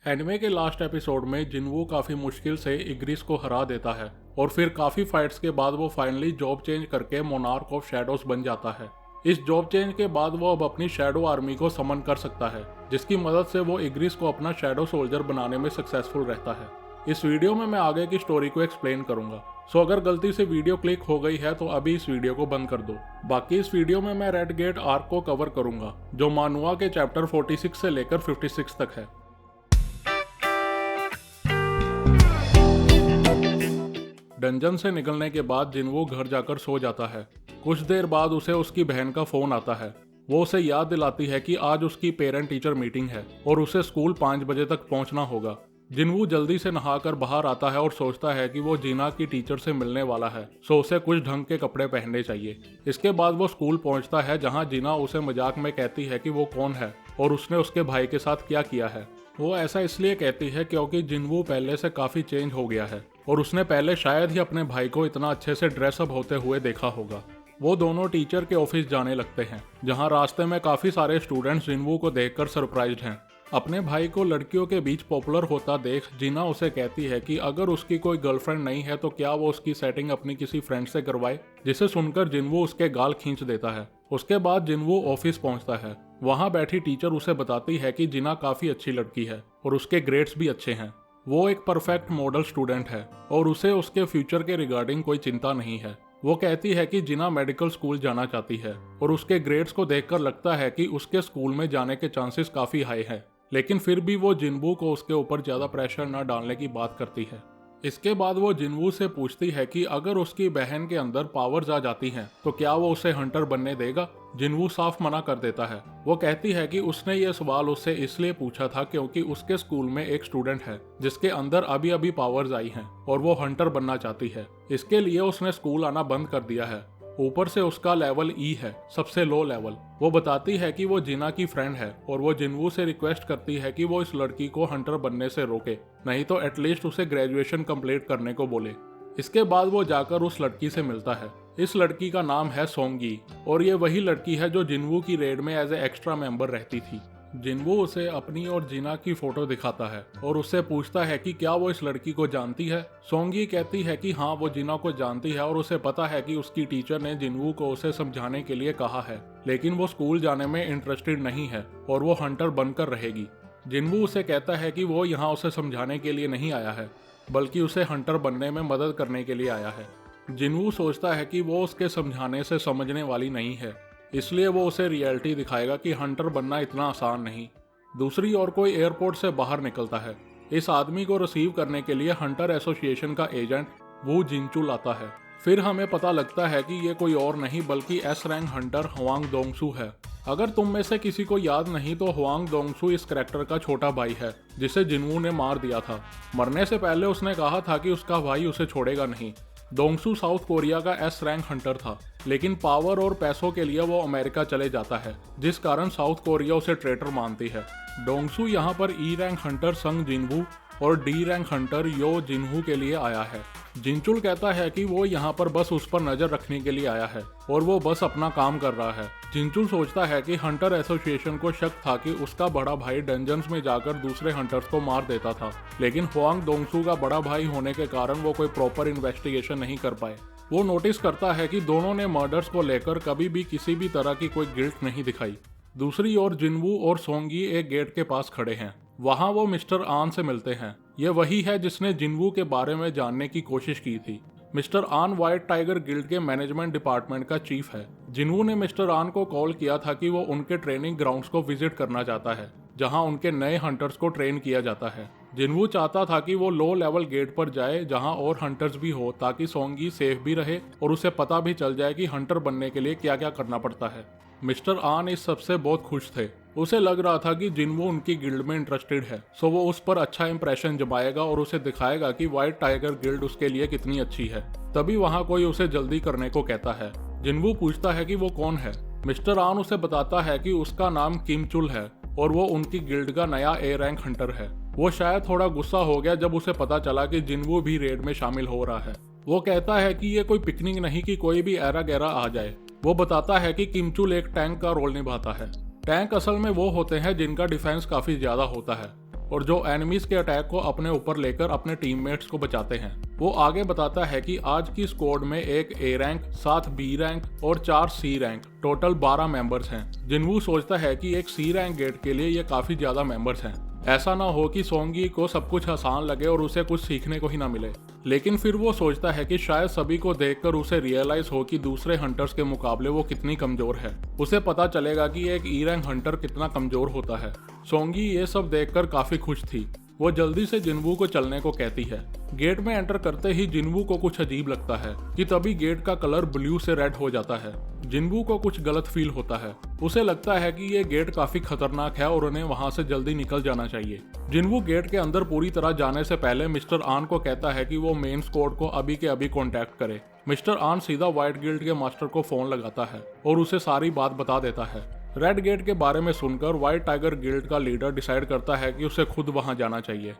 Anime के last episode में जिनवू काफी मुश्किल से इग्रिस को हरा देता है और फिर काफी फाइट्स के बाद वो फाइनली जॉब चेंज करके मोनार्क ऑफ शैडोज बन जाता है। इस जॉब चेंज के बाद वो अब अपनी शैडो आर्मी को समन कर सकता है, जिसकी मदद से वो इग्रिस को अपना शैडो सोल्जर बनाने में सक्सेसफुल रहता है। इस वीडियो में मैं आगे की स्टोरी को एक्सप्लेन करूंगा, सो अगर गलती से वीडियो क्लिक हो गई है तो अभी इस वीडियो को बंद कर दो। बाकी इस वीडियो में मैं रेड गेट आर्क को कवर करूंगा, जो मानुआ के चैप्टर 46 से लेकर 56 तक है। डंजन से निकलने के बाद जिनवू घर जाकर सो जाता है। कुछ देर बाद उसे उसकी बहन का फोन आता है। वो उसे याद दिलाती है कि आज उसकी पेरेंट टीचर मीटिंग है और उसे स्कूल 5 बजे तक पहुंचना होगा। जिनवू जल्दी से नहाकर बाहर आता है और सोचता है कि वो जीना की टीचर से मिलने वाला है, सो उसे कुछ ढंग के कपड़े पहनने चाहिए। इसके बाद वो स्कूल पहुंचता है, जहां जीना उसे मजाक में कहती है कि वो कौन है और उसने उसके भाई के साथ क्या किया है। वो ऐसा इसलिए कहती है क्योंकि जिनवू पहले से काफी चेंज हो गया है और उसने पहले शायद ही अपने भाई को इतना अच्छे से ड्रेसअप होते हुए देखा होगा। वो दोनों टीचर के ऑफिस जाने लगते हैं, जहां रास्ते में काफी सारे स्टूडेंट्स जिनवू को देखकर सरप्राइज्ड हैं। अपने भाई को लड़कियों के बीच पॉपुलर होता देख जीना उसे कहती है कि अगर उसकी कोई गर्लफ्रेंड नहीं है तो क्या वो उसकी सेटिंग अपनी किसी फ्रेंड से करवाए, जिसे सुनकर जिनवू उसके गाल खींच देता है। उसके बाद जिनवू ऑफिस पहुंचता है। वहां बैठी टीचर उसे बताती है कि जिना काफी अच्छी लड़की है और उसके ग्रेड्स भी अच्छे हैं। वो एक परफेक्ट मॉडल स्टूडेंट है और उसे उसके फ्यूचर के रिगार्डिंग कोई चिंता नहीं है। वो कहती है कि जिना मेडिकल स्कूल जाना चाहती है और उसके ग्रेड्स को देखकर लगता है कि उसके स्कूल में जाने के चांसेस काफी हाई है, लेकिन फिर भी वो जिनवू को उसके ऊपर ज्यादा प्रेशर न डालने की बात करती है। इसके बाद वो जिनवू से पूछती है कि अगर उसकी बहन के अंदर पावर्स आ जाती हैं तो क्या वो उसे हंटर बनने देगा। जिनवू साफ मना कर देता है। वो कहती है कि उसने ये सवाल उससे इसलिए पूछा था क्योंकि उसके स्कूल में एक स्टूडेंट है जिसके अंदर अभी अभी पावर्स आई हैं और वो हंटर बनना चाहती है। इसके लिए उसने स्कूल आना बंद कर दिया है। ऊपर से उसका लेवल ई है, सबसे लो लेवल। वो बताती है कि वो जिना की फ्रेंड है और वो जिनवू से रिक्वेस्ट करती है कि वो इस लड़की को हंटर बनने से रोके, नहीं तो एटलीस्ट उसे ग्रेजुएशन कंप्लीट करने को बोले। इसके बाद वो जाकर उस लड़की से मिलता है। इस लड़की का नाम है सोंगी और ये वही लड़की है जो जिनवू की रेड में एज ए एक्स्ट्रा मेंबर रहती थी। जिनवू उसे अपनी और जिना की फोटो दिखाता है और उससे पूछता है कि क्या वो इस लड़की को जानती है। सोंगी कहती है कि हाँ, वो जिना को जानती है और उसे पता है कि उसकी टीचर ने जिनवू को उसे समझाने के लिए कहा है, लेकिन वो स्कूल जाने में इंटरेस्टेड नहीं है और वो हंटर बनकर रहेगी। जिनवू उसे कहता है कि वो यहाँ उसे समझाने के लिए नहीं आया है, बल्कि उसे हंटर बनने में मदद करने के लिए आया है। जिनवू सोचता है कि वो उसके समझाने से समझने वाली नहीं है, इसलिए वो उसे रियलिटी दिखाएगा कि हंटर बनना इतना आसान नहीं। दूसरी ओर कोई एयरपोर्ट से बाहर निकलता है। इस आदमी को रिसीव करने के लिए हंटर एसोसिएशन का एजेंट वू जिनचुल आता है। फिर हमें पता लगता है कि ये कोई और नहीं बल्कि एस रैंक हंटर हुआंग दोंगसू है। अगर तुम में से किसी को याद नहीं तो हुआंग दोंगसू इस कैरेक्टर का छोटा भाई है, जिसे जिनवू ने मार दिया था। मरने से पहले उसने कहा था कि उसका भाई उसे छोड़ेगा नहीं। दोंगसू साउथ कोरिया का एस रैंक हंटर था, लेकिन पावर और पैसों के लिए वो अमेरिका चले जाता है, जिस कारण साउथ कोरिया उसे ट्रेटर मानती है। दोंगसू यहाँ पर ई रैंक हंटर संग जिनवू और डी रैंक हंटर यो जिनहू के लिए आया है। जिनचुल कहता है कि वो यहाँ पर बस उस पर नजर रखने के लिए आया है और वो बस अपना काम कर रहा है। जिनचुल सोचता है कि हंटर एसोसिएशन को शक था कि उसका बड़ा भाई डंजन्स में जाकर दूसरे हंटर्स को मार देता था, लेकिन हुआंग दोंगसू का बड़ा भाई होने के कारण वो कोई प्रॉपर इन्वेस्टिगेशन नहीं कर पाए। वो नोटिस करता है कि दोनों ने मर्डर्स को लेकर कभी भी किसी भी तरह की कोई गिल्ट नहीं दिखाई। दूसरी ओर जिनवू और सोंगी एक गेट के पास खड़े हैं। वहां वो मिस्टर आन से मिलते हैं। ये वही है जिसने जिनवू के बारे में जानने की कोशिश की थी। मिस्टर आन व्हाइट टाइगर गिल्ड के मैनेजमेंट डिपार्टमेंट का चीफ है। जिनवू ने मिस्टर आन को कॉल किया था कि वो उनके ट्रेनिंग ग्राउंड्स को विजिट करना चाहता है, जहां उनके नए हंटर्स को ट्रेन किया जाता है। जिनवू चाहता था कि वो लो लेवल गेट पर जाए जहां और हंटर्स भी हो, ताकि सोंगी सेफ भी रहे और उसे पता भी चल जाए कि हंटर बनने के लिए क्या क्या करना पड़ता है। मिस्टर आन इस सबसे बहुत खुश थे। उसे लग रहा था कि जिनवू उनकी गिल्ड में इंटरेस्टेड है, सो वो उस पर अच्छा इंप्रेशन जमाएगा और उसे दिखाएगा कि व्हाइट टाइगर गिल्ड उसके लिए कितनी अच्छी है। तभी वहाँ कोई उसे जल्दी करने को कहता है। जिनवू पूछता है कि वो कौन है। मिस्टर आन उसे बताता है कि उसका नाम किम चुल है और वो उनकी गिल्ड का नया ए रैंक हंटर है। वो शायद थोड़ा गुस्सा हो गया जब उसे पता चला कि जिनवू भी रेड में शामिल हो रहा है। वो कहता है कि ये कोई पिकनिक नहीं कि कोई भी ऐरा गैरा आ जाए। वो बताता है कि किम चुल एक टैंक का रोल निभाता है। टैंक असल में वो होते हैं जिनका डिफेंस काफी ज्यादा होता है। और जो एनिमीज के अटैक को अपने ऊपर लेकर अपने टीममेट्स को बचाते हैं। वो आगे बताता है कि आज की स्क्वाड में एक ए रैंक, 7 बी रैंक और 4 सी रैंक, टोटल 12 मेंबर्स हैं। जिनवू सोचता है कि एक सी रैंक गेट के लिए ये काफी ज्यादा मेंबर्स हैं। ऐसा ना हो कि सोंगी को सब कुछ आसान लगे और उसे कुछ सीखने को ही ना मिले। लेकिन फिर वो सोचता है कि शायद सभी को देखकर उसे रियलाइज हो कि दूसरे हंटर्स के मुकाबले वो कितनी कमजोर है। उसे पता चलेगा कि एक ई रैंक हंटर कितना कमजोर होता है। सोंगी ये सब देखकर काफी खुश थी। वो जल्दी से जिनवू को चलने को कहती है। गेट में एंटर करते ही जिनवू को कुछ अजीब लगता है कि तभी गेट का कलर ब्लू से रेड हो जाता है। जिनवू को कुछ गलत फील होता है। उसे लगता है कि ये गेट काफी खतरनाक है और उन्हें वहां से जल्दी निकल जाना चाहिए। जिनवू गेट के अंदर पूरी तरह जाने से पहले मिस्टर आन को कहता है कि वो मेन स्क्वाड को अभी के अभी कांटेक्ट करे। मिस्टर आन सीधा व्हाइट गिल्ड के मास्टर को फोन लगाता है और उसे सारी बात बता देता है। रेड गेट के बारे में सुनकर व्हाइट टाइगर गिल्ड का लीडर डिसाइड करता है कि उसे खुद वहां जाना चाहिए।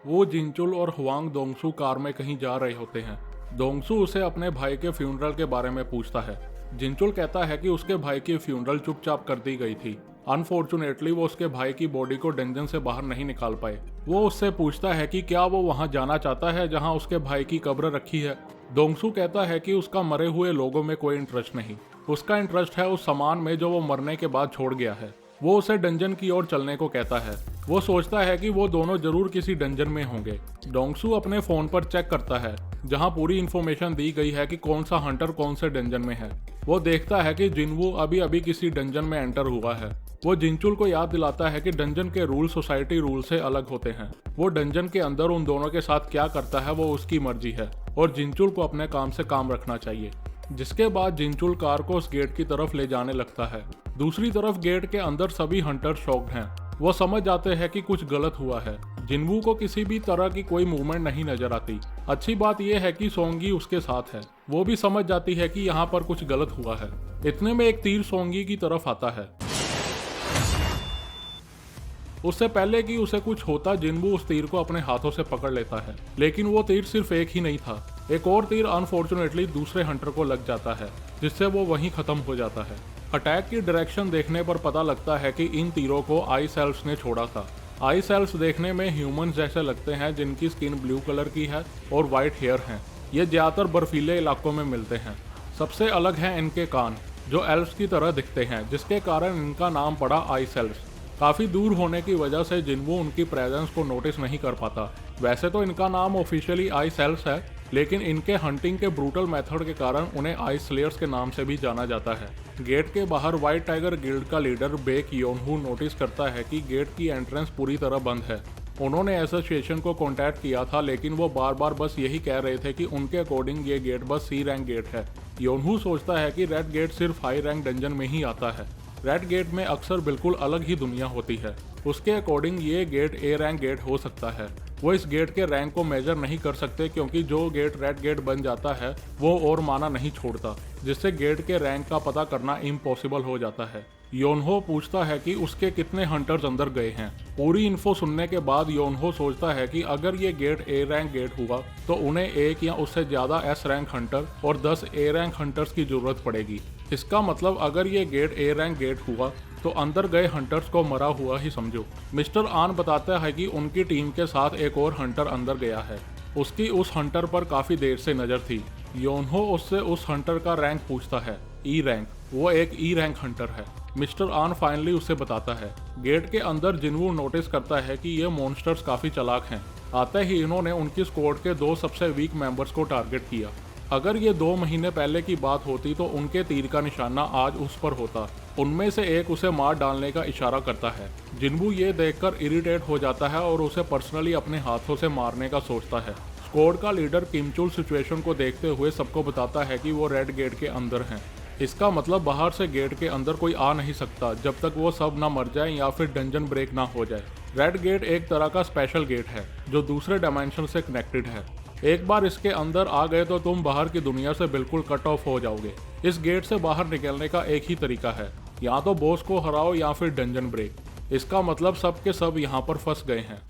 वो जिनचुल और हुआंग दोंगसू कार में कहीं जा रहे होते हैं। दोंगसू उसे अपने भाई के फ्यूनरल के बारे में पूछता है। जिनचुल कहता है कि उसके भाई की फ्यूनरल चुपचाप कर दी गई थी। अनफॉर्चुनेटली वो उसके भाई की बॉडी को डंजन से बाहर नहीं निकाल पाए। वो उससे पूछता है कि क्या वो वहां जाना चाहता है जहां उसके भाई की कब्र रखी है। दोंगसू कहता है कि उसका मरे हुए लोगों में कोई इंटरेस्ट नहीं, उसका इंटरेस्ट है उस सामान में जो वो मरने के बाद छोड़ गया है। वो उसे डंजन की ओर चलने को कहता है। वो सोचता है कि वो दोनों जरूर किसी डंजन में होंगे। डोंगसू अपने फोन पर चेक करता है जहां पूरी इन्फॉर्मेशन दी गई है कि कौन सा हंटर कौन से डंजन में है। वो देखता है कि जिनवू अभी अभी किसी डंजन में एंटर हुआ है। वो जिनचुल को याद दिलाता है कि डंजन के रूल सोसाइटी रूल से अलग होते हैं। वो डंजन के अंदर उन दोनों के साथ क्या करता है वो उसकी मर्जी है और जिनचुल को अपने काम से काम रखना चाहिए। जिसके बाद जिनचुल कार को उस गेट की तरफ ले जाने लगता है। दूसरी तरफ गेट के अंदर सभी हंटर शॉक्ड हैं। वो समझ जाते हैं कि कुछ गलत हुआ है। जिनवू को किसी भी तरह की कोई मूवमेंट नहीं नजर आती। अच्छी बात यह है कि सोंगी उसके साथ है। वो भी समझ जाती है कि यहाँ पर कुछ गलत हुआ है। इतने में एक तीर सोंगी की तरफ आता है। उससे पहले कि उसे कुछ होता जिनवू उस तीर को अपने हाथों से पकड़ लेता है। लेकिन वो तीर सिर्फ एक ही नहीं था। एक और तीर अनफॉर्चुनेटली दूसरे हंटर को लग जाता है जिससे वो वहीं खत्म हो जाता है। अटैक की डायरेक्शन देखने पर पता लगता है कि इन तीरों को आई सेल्स ने छोड़ा था। आई सेल्स देखने में ह्यूमन जैसे लगते हैं जिनकी स्किन ब्लू कलर की है और वाइट हेयर हैं। ये ज्यादातर बर्फीले इलाकों में मिलते हैं। सबसे अलग हैं इनके कान जो एल्व्स की तरह दिखते हैं, जिसके कारण इनका नाम पड़ा आई सेल्स। काफी दूर होने की वजह से जिनवू उनकी प्रेजेंस को नोटिस नहीं कर पाता। वैसे तो इनका नाम ऑफिशियली आई सेल्स है, लेकिन इनके हंटिंग के ब्रूटल मेथड के कारण उन्हें आई स्लेयर्स के नाम से भी जाना जाता है। गेट के बाहर व्हाइट टाइगर गिल्ड का लीडर बेक योनहू नोटिस करता है कि गेट की एंट्रेंस पूरी तरह बंद है। उन्होंने एसोसिएशन को कांटेक्ट किया था, लेकिन वो बार बार बस यही कह रहे थे कि उनके अकॉर्डिंग ये गेट बस सी रैंक गेट है। योनहू सोचता है कि रेड गेट सिर्फ हाई रैंक डंजन में ही आता है। रेड गेट में अक्सर बिल्कुल अलग ही दुनिया होती है। उसके अकॉर्डिंग ये गेट ए रैंक गेट हो सकता है। वो इस गेट के रैंक को मेजर नहीं कर सकते क्योंकि जो गेट रेड गेट बन जाता है वो और माना नहीं छोड़ता, जिससे गेट के रैंक का पता करना इम्पॉसिबल हो जाता है। योनहो पूछता है कि उसके कितने हंटर्स अंदर गए हैं। पूरी इन्फो सुनने के बाद योनहो सोचता है कि अगर ये गेट ए रैंक गेट हुआ तो उन्हें एक या उससे ज्यादा एस रैंक हंटर और 10 ए रैंक हंटर्स की जरूरत पड़ेगी। इसका मतलब अगर ये गेट ए रैंक गेट हुआ तो अंदर गए हंटर्स को मरा हुआ ही समझो। मिस्टर आन बताता है कि उनकी टीम के साथ एक और हंटर अंदर गया है। उसकी उस हंटर पर काफी देर से नजर थी। योनहो उससे उस हंटर का रैंक पूछता है, ई रैंक। वो एक ई रैंक हंटर है। मिस्टर आन फाइनली उसे बताता है। गेट के अंदर जिनवू नोटिस करता है कि ये मॉन्स्टर्स काफी चालाक हैं। आते ही इन्होंने उनकी स्क्वाड के 2 सबसे वीक मेंबर्स को टारगेट किया। अगर ये 2 महीने पहले की बात होती तो उनके तीर का निशाना आज उस पर होता। उनमें से एक उसे मार डालने का इशारा करता है। जिनवू ये देखकर इरिटेट हो जाता है और उसे पर्सनली अपने हाथों से मारने का सोचता है। स्क्वाड का लीडर किमचुल सिचुएशन को देखते हुए सबको बताता है कि वो रेड गेट के अंदर हैं। इसका मतलब बाहर से गेट के अंदर कोई आ नहीं सकता जब तक वो सब ना मर जाए या फिर डंजन ब्रेक ना हो जाए। रेड गेट एक तरह का स्पेशल गेट है जो दूसरे डायमेंशन से कनेक्टेड है। एक बार इसके अंदर आ गए तो तुम बाहर की दुनिया से बिल्कुल कट ऑफ हो जाओगे। इस गेट से बाहर निकलने का एक ही तरीका है, या तो बॉस को हराओ या फिर डंजन ब्रेक। इसका मतलब सब के सब यहाँ पर फंस गए हैं।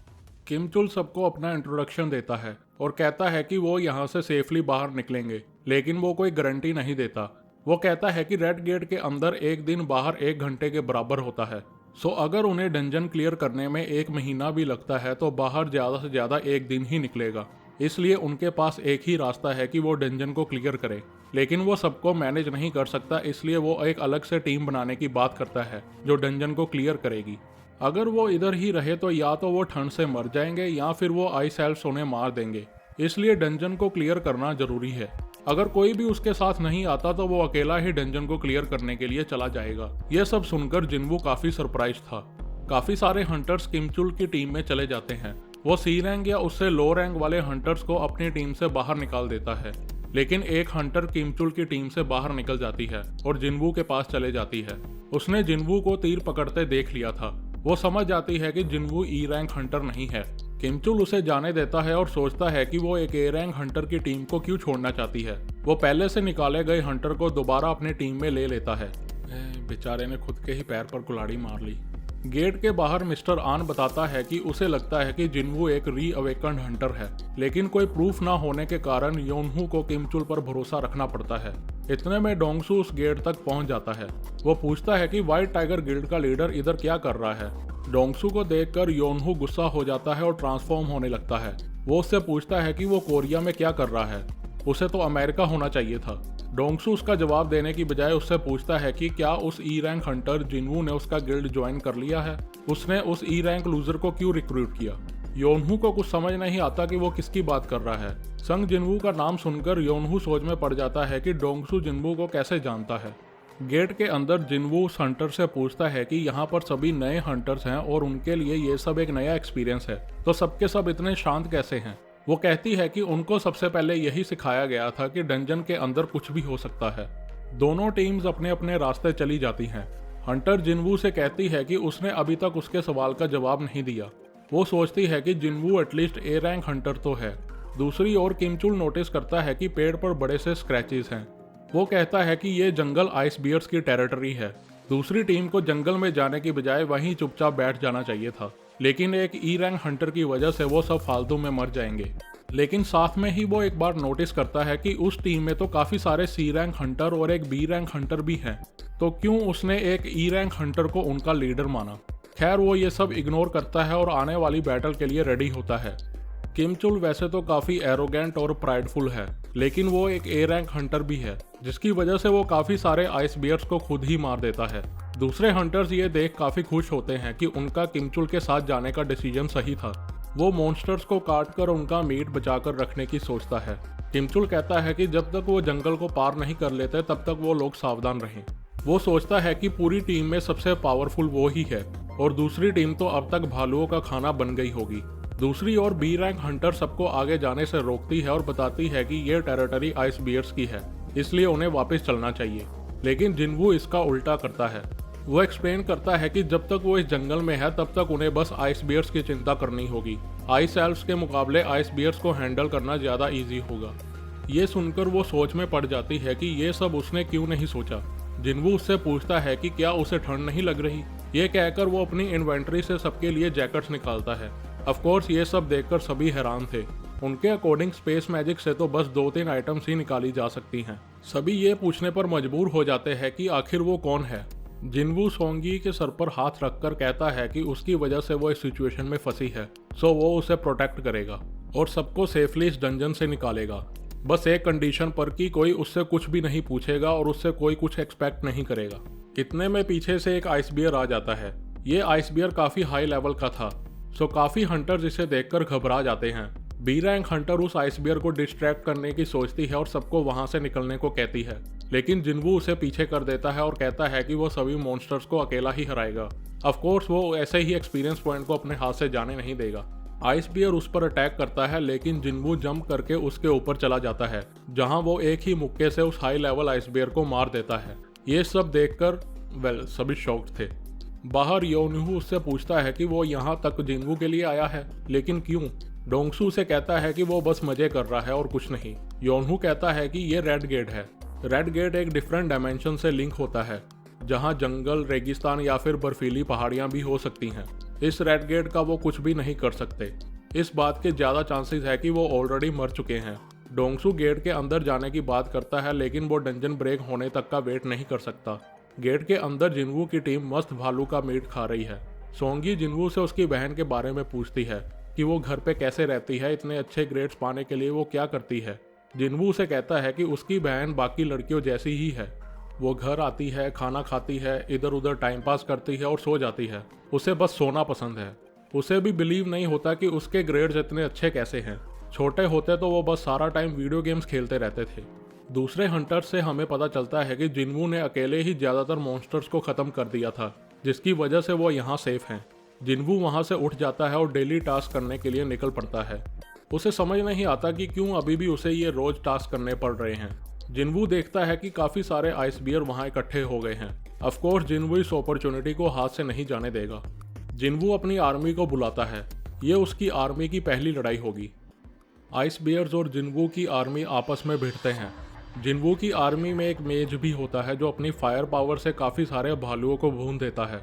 किमचुल सबको अपना इंट्रोडक्शन देता है और कहता है कि वो यहाँ से सेफली बाहर निकलेंगे, लेकिन वो कोई गारंटी नहीं देता। वो कहता है कि रेड गेट के अंदर एक दिन बाहर 1 घंटे के बराबर होता है। सो अगर उन्हें डंजन क्लियर करने में 1 महीना भी लगता है तो बाहर ज़्यादा से ज़्यादा 1 दिन ही निकलेगा। इसलिए उनके पास एक ही रास्ता है कि वो डंजन को क्लियर करें। लेकिन वो सबको मैनेज नहीं कर सकता, इसलिए वो एक अलग से टीम बनाने की बात करता है जो डंजन को क्लियर करेगी। अगर वो इधर ही रहे तो या तो वो ठंड से मर जाएंगे या फिर वो आइस एल्फ्स उन्हें मार देंगे। इसलिए डंजन को क्लियर करना जरूरी है। अगर कोई भी उसके साथ नहीं आता तो वो अकेला ही डंजन को क्लियर करने के लिए चला जाएगा। यह सब सुनकर जिन्वू काफी सरप्राइज था। काफी सारे हंटर्स किमचुल की टीम में चले जाते हैं। वो सी रैंक या उससे लो रैंक वाले हंटर्स को अपनी टीम से बाहर निकाल देता है। लेकिन एक हंटर किमचुल की टीम से बाहर निकल जाती है और जिन्वू के पास चले जाती है। उसने जिन्वू को तीर पकड़ते देख लिया था। वो समझ जाती है कि जिन्वू ई रैंक हंटर नहीं है। किमचुल उसे जाने देता है और सोचता है कि वो एक ए रैंक हंटर की टीम को क्यों छोड़ना चाहती है। वो पहले से निकाले गए हंटर को दोबारा अपनी टीम में ले लेता है। बेचारे ने खुद के ही पैर पर कुल्हाड़ी मार ली। गेट के बाहर मिस्टर आन बताता है कि उसे लगता है कि जिन्वू एक री अवेकन्ड हंटर है, लेकिन कोई प्रूफ ना होने के कारण योनहू को किमचुल पर भरोसा रखना पड़ता है। इतने में डोंगसू उस गेट तक पहुंच जाता है। वो पूछता है कि व्हाइट टाइगर गिल्ड का लीडर इधर क्या कर रहा है। डोंगसू को देखकर योनहू गुस्सा हो जाता है और ट्रांसफॉर्म होने लगता है। वो उससे पूछता है कि वो कोरिया में क्या कर रहा है, उसे तो अमेरिका होना चाहिए था। डोंगसू उसका जवाब देने की बजाय उससे पूछता है कि क्या उस ई रैंक हंटर जिन्वू ने उसका गिल्ड ज्वाइन कर लिया है। उसने उस ई रैंक लूजर को क्यों रिक्रूट किया। योनहू को कुछ समझ नहीं आता कि वो किसकी बात कर रहा है। संग जिन्वू का नाम सुनकर योनहू सोच में पड़ जाता है कि डोंगसू जिन्वू को कैसे जानता है। गेट के अंदर जिन्वू उस हंटर से पूछता है कि यहाँ पर सभी नए हंटर्स हैं और उनके लिए ये सब एक नया एक्सपीरियंस है, तो सबके सब इतने शांत कैसे हैं। वो कहती है कि उनको सबसे पहले यही सिखाया गया था कि डंजन के अंदर कुछ भी हो सकता है। दोनों टीम्स अपने अपने रास्ते चली जाती हैं। हंटर जिन्वू से कहती है कि उसने अभी तक उसके सवाल का जवाब नहीं दिया। वो सोचती है कि जिन्वू एटलीस्ट ए रैंक हंटर तो है। दूसरी ओर किमचुल नोटिस करता है कि पेड़ पर बड़े से स्क्रैचेस हैं। वो कहता है कि ये जंगल आइस बियर्स की टेरिटरी है। दूसरी टीम को जंगल में जाने की बजाय वहीं चुपचाप बैठ जाना चाहिए था, लेकिन एक ई रैंक हंटर की वजह से वो सब फालतू में मर जाएंगे। लेकिन साथ में ही वो एक बार नोटिस करता है कि उस टीम में तो काफी सारे सी रैंक हंटर और एक बी रैंक हंटर भी हैं, तो क्यों उसने एक ई रैंक हंटर को उनका लीडर माना। खैर वो ये सब इग्नोर करता है और आने वाली बैटल के लिए रेडी होता है। किमचुल वैसे तो काफी एरोगेंट और प्राइडफुल है, लेकिन वो एक ए रैंक हंटर भी है, जिसकी वजह से वो काफी सारे आइस बियर्स को खुद ही मार देता है। दूसरे हंटर्स ये देख काफी खुश होते हैं कि उनका किमचुल के साथ जाने का डिसीजन सही था। वो मॉन्स्टर्स को काट कर उनका मीट बचाकर रखने की सोचता है। किमचुल कहता है कि जब तक वो जंगल को पार नहीं कर लेते तब तक वो लोग सावधान रहें। वो सोचता है कि पूरी टीम में सबसे पावरफुल वो ही है और दूसरी टीम तो अब तक भालुओं का खाना बन गई होगी। दूसरी ओर बी रैंक हंटर सबको आगे जाने से रोकती है और बताती है कि ये टेरिटरी आइस बियर्स की है, इसलिए उन्हें वापस चलना चाहिए। लेकिन जिन्वू इसका उल्टा करता है। वो एक्सप्लेन करता है कि जब तक वो इस जंगल में है तब तक उन्हें बस आइस बियर्स की चिंता करनी होगी। आइस एल्फ्स के मुकाबले आइस बियर्स को हैंडल करना ज़्यादा ईजी होगा। ये सुनकर वो सोच में पड़ जाती है कि ये सब उसने क्यों नहीं सोचा। जिन्वू उससे पूछता है कि क्या उसे ठंड नहीं लग रही। ये कहकर वो अपनी इन्वेंट्री से सबके लिए जैकेट्स निकालता है। ऑफ कोर्स ये सब देखकर सभी हैरान थे। उनके अकॉर्डिंग स्पेस मैजिक से तो बस 2-3 आइटम्स ही निकाली जा सकती हैं। सभी ये पूछने पर मजबूर हो जाते हैं कि आखिर वो कौन है। जिन्वू सोंगी के सर पर हाथ रखकर कहता है कि उसकी वजह से वो इस सिचुएशन में फंसी है, सो वो उसे प्रोटेक्ट करेगा और सबको सेफली इस डंजन से निकालेगा। बस एक कंडीशन पर कि कोई उससे कुछ भी नहीं पूछेगा और उससे कोई कुछ एक्सपेक्ट नहीं करेगा। इतने में पीछे से एक आइस बियर आ जाता है। ये आइस बियर काफी हाई लेवल का था, सो काफी हंटर्स इसे देखकर घबरा जाते हैं। बी रैंक हंटर उस आइस बियर को डिस्ट्रैक्ट करने की सोचती है और सबको वहां से निकलने को कहती है, लेकिन जिन्वू उसे पीछे कर देता है और कहता है कि वो सभी मॉन्स्टर्स को अकेला ही हराएगा। ऑफ कोर्स वो ऐसे ही एक्सपीरियंस पॉइंट को अपने हाथ से जाने नहीं देगा। आइस बियर उस पर अटैक करता है, लेकिन जिन्वू जंप करके उसके ऊपर चला जाता है, जहां वो एक ही मुक्के से उस हाई लेवल आइस बियर को मार देता है। ये सब देखकर सभी शॉक्ड थे। बाहर योनहू उससे पूछता है कि वो यहाँ तक जिन्वू के लिए आया है, लेकिन क्यों। डोंगसू से कहता है कि वो बस मजे कर रहा है और कुछ नहीं। योनहू कहता है कि ये रेड गेट है। रेड गेट एक डिफरेंट डायमेंशन से लिंक होता है, जहाँ जंगल, रेगिस्तान या फिर बर्फीली पहाड़ियाँ भी हो सकती हैं। इस रेड गेट का वो कुछ भी नहीं कर सकते। इस बात के ज़्यादा चांसेस है कि वो ऑलरेडी मर चुके हैं। डोंगसू गेट के अंदर जाने की बात करता है, लेकिन वो डंजन ब्रेक होने तक का वेट नहीं कर सकता। गेट के अंदर जिनवू की टीम मस्त भालू का मीट खा रही है। सोंगी जिनवू से उसकी बहन के बारे में पूछती है कि वो घर पे कैसे रहती है, इतने अच्छे ग्रेड्स पाने के लिए वो क्या करती है। जिनवू उसे कहता है कि उसकी बहन बाकी लड़कियों जैसी ही है, वो घर आती है, खाना खाती है, इधर उधर टाइम पास करती है और सो जाती है, उसे बस सोना पसंद है। उसे भी बिलीव नहीं होता कि उसके ग्रेड्स इतने अच्छे कैसे हैं। छोटे होते तो वो बस सारा टाइम वीडियो गेम्स खेलते रहते थे। दूसरे हंटर्स से हमें पता चलता है कि जिनवू ने अकेले ही ज़्यादातर मॉन्स्टर्स को ख़त्म कर दिया था, जिसकी वजह से वो यहाँ सेफ हैं। जिनवू वहाँ से उठ जाता है और डेली टास्क करने के लिए निकल पड़ता है। उसे समझ नहीं आता कि क्यों अभी भी उसे ये रोज़ टास्क करने पड़ रहे हैं। जिनवू देखता है कि काफ़ी सारे आइस बियर वहाँ इकट्ठे हो गए हैं। ऑफकोर्स जिनवू इस अपॉर्चुनिटी को हाथ से नहीं जाने देगा। जिनवू अपनी आर्मी को बुलाता है। ये उसकी आर्मी की पहली लड़ाई होगी। आइस बियर्स और जिनवू की आर्मी आपस में भिड़ते हैं। जिनवू की आर्मी में एक मेज भी होता है जो अपनी फायर पावर से काफ़ी सारे भालुओं को भून देता है।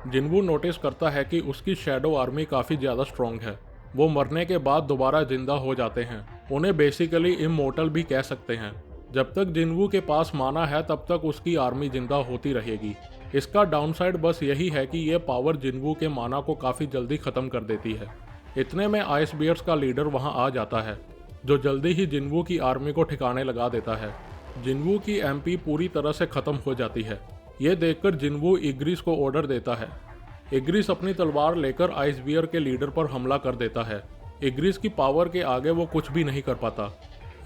जिनवू नोटिस करता है कि उसकी शैडो आर्मी काफ़ी ज़्यादा स्ट्रॉन्ग है। वो मरने के बाद दोबारा जिंदा हो जाते हैं। उन्हें बेसिकली इमोर्टल भी कह सकते हैं। जब तक जिनवू के पास माना है तब तक उसकी आर्मी जिंदा होती रहेगी। इसका डाउनसाइड बस यही है कि ये पावर जिनवू के माना को काफ़ी जल्दी ख़त्म कर देती है। इतने में आइस बियर्स का लीडर वहाँ आ जाता है, जो जल्दी ही जिनवू की आर्मी को ठिकाने लगा देता है। जिनवू की एमपी पूरी तरह से ख़त्म हो जाती है। ये देखकर जिनवू इग्रिस को ऑर्डर देता है। इग्रिस अपनी तलवार लेकर आइस बियर के लीडर पर हमला कर देता है। इग्रिस की पावर के आगे वो कुछ भी नहीं कर पाता।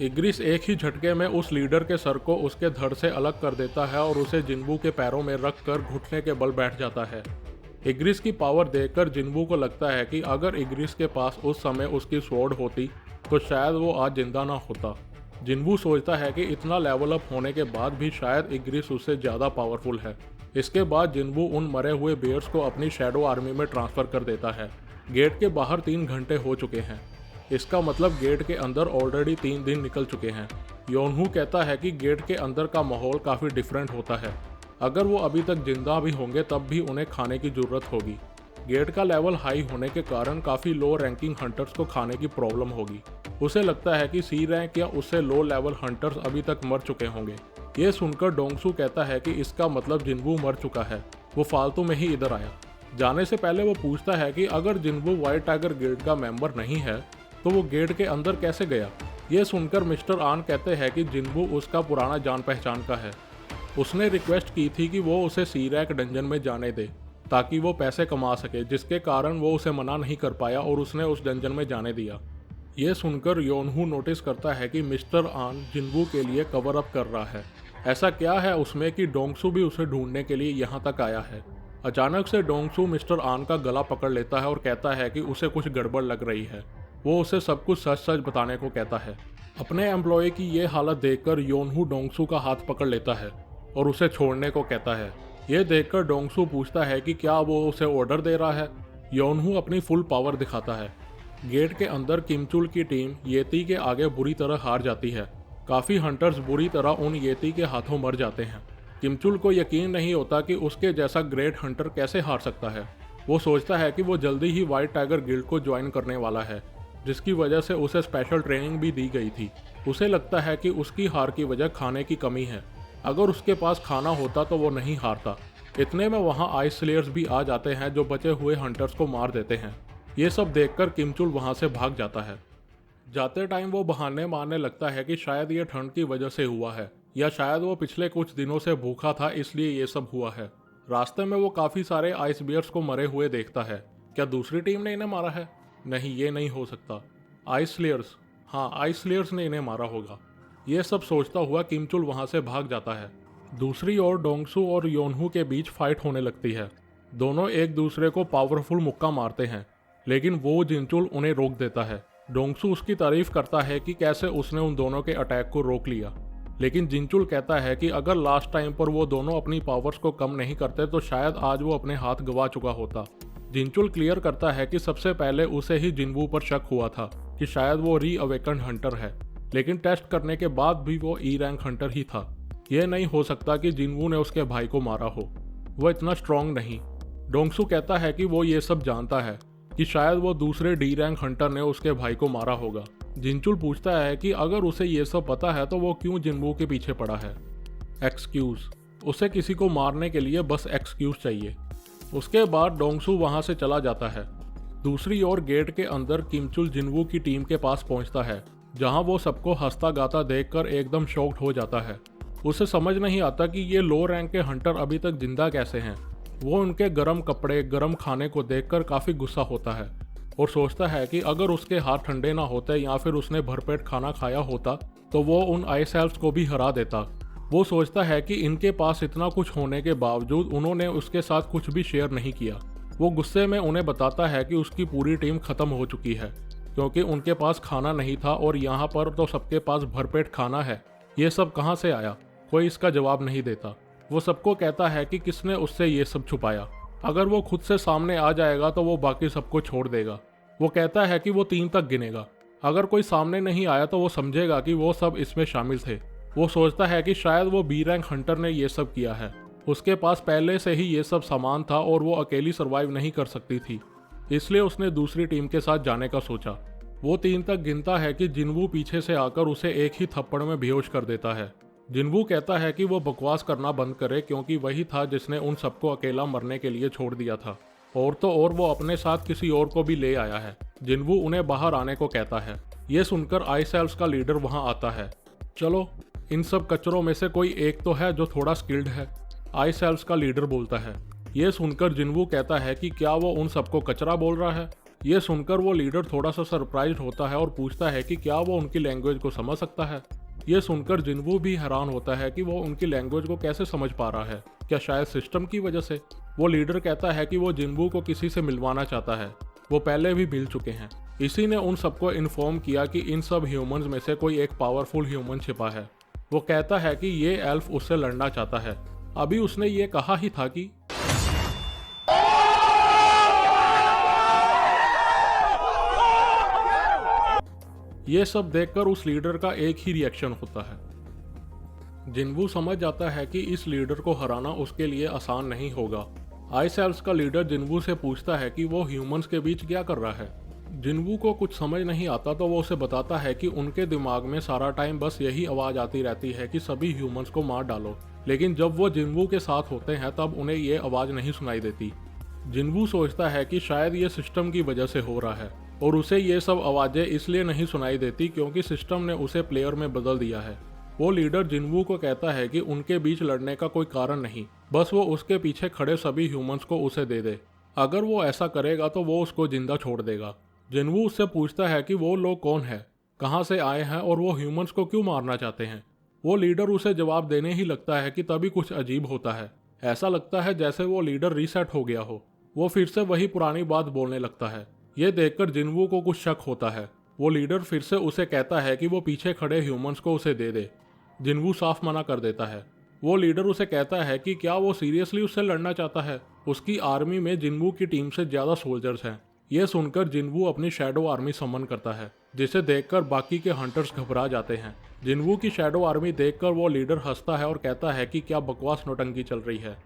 इग्रिस एक ही झटके में उस लीडर के सर को उसके धड़ से अलग कर देता है और उसे जिनवू के पैरों में रख कर घुटने के बल बैठ जाता है। इग्रिस की पावर देखकर जिनवू को लगता है कि अगर इग्रिस के पास उस समय उसकी स्वॉर्ड होती तो शायद वो आज जिंदा ना होता। जिनवू सोचता है कि इतना लेवल अप होने के बाद भी शायद इग्रिस उससे ज़्यादा पावरफुल है। इसके बाद जिनवू उन मरे हुए बेयर्स को अपनी शैडो आर्मी में ट्रांसफ़र कर देता है। गेट के बाहर 3 घंटे हो चुके हैं। इसका मतलब गेट के अंदर ऑलरेडी 3 दिन निकल चुके हैं। योनहू कहता है कि गेट के अंदर का माहौल काफ़ी डिफरेंट होता है। अगर वो अभी तक जिंदा भी होंगे तब भी उन्हें खाने की ज़रूरत होगी। गेट का लेवल हाई होने के कारण काफ़ी लो रैंकिंग हंटर्स को खाने की प्रॉब्लम होगी। उसे लगता है कि सी रैंक या उससे लो लेवल हंटर्स अभी तक मर चुके होंगे। ये सुनकर डोंगसू कहता है कि इसका मतलब जिनवू मर चुका है, वो फालतू में ही इधर आया। जाने से पहले वो पूछता है कि अगर जिनवू व्हाइट टाइगर गिल्ड का मेंबर नहीं है तो वो गेट के अंदर कैसे गया। ये सुनकर मिस्टर आन कहते हैं कि जिनवू उसका पुराना जान पहचान का है। उसने रिक्वेस्ट की थी कि वो उसे सी रैंक डंजन में जाने दे ताकि वो पैसे कमा सके, जिसके कारण वो उसे मना नहीं कर पाया और उसने उस डंजन में जाने दिया। ये सुनकर योनहू नोटिस करता है कि मिस्टर आन जिनवू के लिए कवर अप कर रहा है। ऐसा क्या है उसमें कि डोंगसू भी उसे ढूंढने के लिए यहाँ तक आया है। अचानक से डोंगसू मिस्टर आन का गला पकड़ लेता है और कहता है कि उसे कुछ गड़बड़ लग रही है। वो उसे सब कुछ सच सच बताने को कहता है। अपने एम्प्लॉय की ये हालत देखकर योनहू डोंगसू का हाथ पकड़ लेता है और उसे छोड़ने को कहता है। ये देखकर डोंगसू पूछता है कि क्या वो उसे ऑर्डर दे रहा है। योनहू अपनी फुल पावर दिखाता है। गेट के अंदर किमचुल की टीम येती के आगे बुरी तरह हार जाती है। काफ़ी हंटर्स बुरी तरह उन येती के हाथों मर जाते हैं। किमचुल को यकीन नहीं होता कि उसके जैसा ग्रेट हंटर कैसे हार सकता है। वो सोचता है कि वो जल्दी ही व्हाइट टाइगर गिल्ड को ज्वाइन करने वाला है, जिसकी वजह से उसे स्पेशल ट्रेनिंग भी दी गई थी। उसे लगता है कि उसकी हार की वजह खाने की कमी है। अगर उसके पास खाना होता तो वो नहीं हारता। इतने में वहाँ आइस स्लेयर्स भी आ जाते हैं जो बचे हुए हंटर्स को मार देते हैं। ये सब देखकर किमचुल वहाँ से भाग जाता है। जाते टाइम वो बहाने मारने लगता है कि शायद ये ठंड की वजह से हुआ है या शायद वो पिछले कुछ दिनों से भूखा था इसलिए ये सब हुआ है। रास्ते में वो काफ़ी सारे आइस बियर्स को मरे हुए देखता है। क्या दूसरी टीम ने इन्हें मारा है? नहीं, ये नहीं हो सकता। आइस स्लेयर्स, हाँ आइस स्लेयर्स ने इन्हें मारा होगा। ये सब सोचता हुआ किमचुल वहाँ से भाग जाता है। दूसरी ओर डोंगसू और योनहू के बीच फाइट होने लगती है। दोनों एक दूसरे को पावरफुल मुक्का मारते हैं, लेकिन वो जिनचुल उन्हें रोक देता है। डोंगसू उसकी तारीफ करता है कि कैसे उसने उन दोनों के अटैक को रोक लिया, लेकिन जिनचुल कहता है कि अगर लास्ट टाइम पर वो दोनों अपनी पावर्स को कम नहीं करते तो शायद आज वो अपने हाथ गंवा चुका होता। जिनचुल क्लियर करता है कि सबसे पहले उसे ही जिनवू पर शक हुआ था कि शायद वो री अवेकन्ड हंटर है, लेकिन टेस्ट करने के बाद भी वो ई रैंक हंटर ही था। यह नहीं हो सकता कि जिनवू ने उसके भाई को मारा हो, वो इतना स्ट्रांग नहीं। डोंगसू कहता है कि वो ये सब जानता है कि शायद वो दूसरे डी रैंक हंटर ने उसके भाई को मारा होगा। जिनचुल पूछता है कि अगर उसे ये सब पता है तो वो क्यों जिनवू के पीछे पड़ा है। एक्सक्यूज, उसे किसी को मारने के लिए बस एक्सक्यूज चाहिए। उसके बाद डोंगसू वहां से चला जाता है। दूसरी ओर गेट के अंदर किमचुल जिनवू की टीम के पास पहुंचता है, जहां वो सबको हंसता गाता देखकर एकदम शॉक्ड हो जाता है। उसे समझ नहीं आता कि ये लो रैंक के हंटर अभी तक जिंदा कैसे हैं। वो उनके गर्म कपड़े, गर्म खाने को देखकर काफ़ी गुस्सा होता है और सोचता है कि अगर उसके हाथ ठंडे ना होते या फिर उसने भरपेट खाना खाया होता तो वो उन आइस एल्फ्स को भी हरा देता। वो सोचता है कि इनके पास इतना कुछ होने के बावजूद उन्होंने उसके साथ कुछ भी शेयर नहीं किया। वो गुस्से में उन्हें बताता है कि उसकी पूरी टीम खत्म हो चुकी है क्योंकि उनके पास खाना नहीं था और यहाँ पर तो सबके पास भरपेट खाना है। ये सब कहाँ से आया? कोई इसका जवाब नहीं देता। वो सबको कहता है कि किसने उससे ये सब छुपाया। अगर वो खुद से सामने आ जाएगा तो वो बाकी सबको छोड़ देगा। वो कहता है कि वो 3 तक गिनेगा। अगर कोई सामने नहीं आया तो वो समझेगा कि वो सब इसमें शामिल थे। वो सोचता है कि शायद वो बी रैंक हंटर ने ये सब किया है। उसके पास पहले से ही ये सब सामान था और वो अकेली सर्वाइव नहीं कर सकती थी, इसलिए उसने दूसरी टीम के साथ जाने का सोचा। वो 3 तक गिनता है कि जिनवू पीछे से आकर उसे एक ही थप्पड़ में बेहोश कर देता है। जिनवू कहता है कि वो बकवास करना बंद करे क्योंकि वही था जिसने उन सबको अकेला मरने के लिए छोड़ दिया था, और तो और वो अपने साथ किसी और को भी ले आया है। जिनवू उन्हें बाहर आने को कहता है। ये सुनकर आइस एल्फ्स का लीडर वहां आता है। चलो, इन सब कचरों में से कोई एक तो है जो थोड़ा स्किल्ड है, आइस एल्फ्स का लीडर बोलता है। ये सुनकर जिनवू कहता है कि क्या वो उन सबको कचरा बोल रहा है। ये सुनकर वो लीडर थोड़ा सा सरप्राइज होता है और पूछता है कि क्या वो उनकी लैंग्वेज को समझ सकता है। ये सुनकर जिनवू भी हैरान होता है कि वो उनकी लैंग्वेज को कैसे समझ पा रहा है, क्या शायद सिस्टम की वजह से। वो लीडर कहता है कि वो जिनवू को किसी से मिलवाना चाहता है, वो पहले भी मिल चुके हैं। इसी ने उन सबको इन्फॉर्म किया कि इन सब ह्यूमंस में से कोई एक पावरफुल ह्यूमन छिपा है। वो कहता है कि ये एल्फ उससे लड़ना चाहता है। अभी उसने ये कहा ही था कि ये सब देखकर उस लीडर का एक ही रिएक्शन होता है। जिनवू समझ जाता है कि इस लीडर को हराना उसके लिए आसान नहीं होगा। आइस एल्फ्स का लीडर जिनवू से पूछता है कि वो ह्यूमंस के बीच क्या कर रहा है। जिनवू को कुछ समझ नहीं आता तो वो उसे बताता है कि उनके दिमाग में सारा टाइम बस यही आवाज आती रहती है कि सभी ह्यूमंस को मार डालो, लेकिन जब वो जिनवू के साथ होते हैं तब उन्हें ये आवाज नहीं सुनाई देती। जिनवू सोचता है कि शायद ये सिस्टम की वजह से हो रहा है और उसे ये सब आवाजें इसलिए नहीं सुनाई देती क्योंकि सिस्टम ने उसे प्लेयर में बदल दिया है। वो लीडर जिनवू को कहता है कि उनके बीच लड़ने का कोई कारण नहीं, बस वो उसके पीछे खड़े सभी ह्यूमंस को उसे दे दे। अगर वो ऐसा करेगा तो वो उसको जिंदा छोड़ देगा। जिनवू उससे पूछता है कि वो लोग कौन है, कहाँ से आए हैं और वो ह्यूमंस को क्यों मारना चाहते हैं। वो लीडर उसे जवाब देने ही लगता है कि तभी कुछ अजीब होता है। ऐसा लगता है जैसे वो लीडर रीसेट हो गया हो। वो फिर से वही पुरानी बात बोलने लगता है। ये देखकर जिनवू को कुछ शक होता है। वो लीडर फिर से उसे कहता है कि वो पीछे खड़े ह्यूमंस को उसे दे दे। जिनवू साफ मना कर देता है। वो लीडर उसे कहता है कि क्या वो सीरियसली उससे लड़ना चाहता है। उसकी आर्मी में जिनवू की टीम से ज्यादा सोल्जर्स हैं। ये सुनकर जिनवू अपनी शैडो आर्मी समन करता है, जिसे देखकर बाकी के हंटर्स घबरा जाते हैं। जिनवू की शैडो आर्मी देखकर वो लीडर हंसता है और कहता है कि क्या बकवास नौटंकी चल रही है।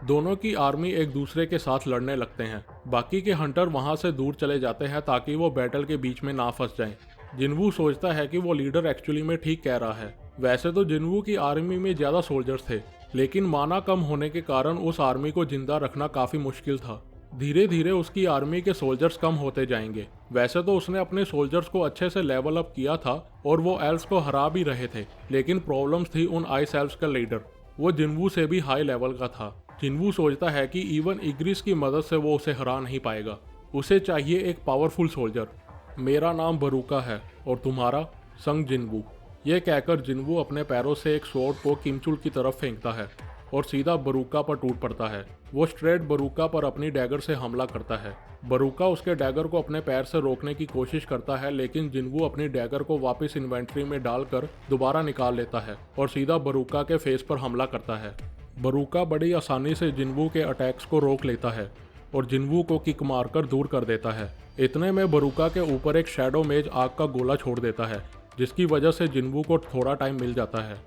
दोनों की आर्मी एक दूसरे के साथ लड़ने लगते हैं। बाकी के हंटर वहां से दूर चले जाते हैं ताकि वो बैटल के बीच में ना फंस जाएं। जिनवू सोचता है कि वो लीडर एक्चुअली में ठीक कह रहा है। वैसे तो जिनवू की आर्मी में ज्यादा सोल्जर्स थे, लेकिन माना कम होने के कारण उस आर्मी को जिंदा रखना काफी मुश्किल था। धीरे धीरे उसकी आर्मी के सोल्जर्स कम होते जाएंगे। वैसे तो उसने अपने सोल्जर्स को अच्छे से लेवल अप किया था और वो एल्फ्स को हरा भी रहे थे, लेकिन प्रॉब्लम्स थी उन आइस एल्फ्स का लीडर। वो जिनवू से भी हाई लेवल का था। जिनवू सोचता है कि इवन इग्रिस की मदद से वो उसे हरा नहीं पाएगा। उसे चाहिए एक पावरफुल सोल्जर। मेरा नाम बरूका है और तुम्हारा? संग जिनवू। ये कहकर जिनवू अपने पैरों से एक स्वॉर्ड को किमचुल की तरफ फेंकता है और सीधा बरूका पर टूट पड़ता है। वो स्ट्रेट बरूका पर अपनी डैगर से हमला करता है। बरूका उसके डैगर को अपने पैर से रोकने की कोशिश करता है, लेकिन जिनवू अपनी डैगर को वापस इन्वेंट्री में डालकर दोबारा निकाल लेता है और सीधा बरूका के फेस पर हमला करता है। बरूका बड़ी आसानी से जिनवू के अटैक्स को रोक लेता है और जिनवू को किक मारकर दूर कर देता है। इतने में बरूका के ऊपर एक शैडो मेज आग का गोला छोड़ देता है, जिसकी वजह से जिनवू को थोड़ा टाइम मिल जाता है।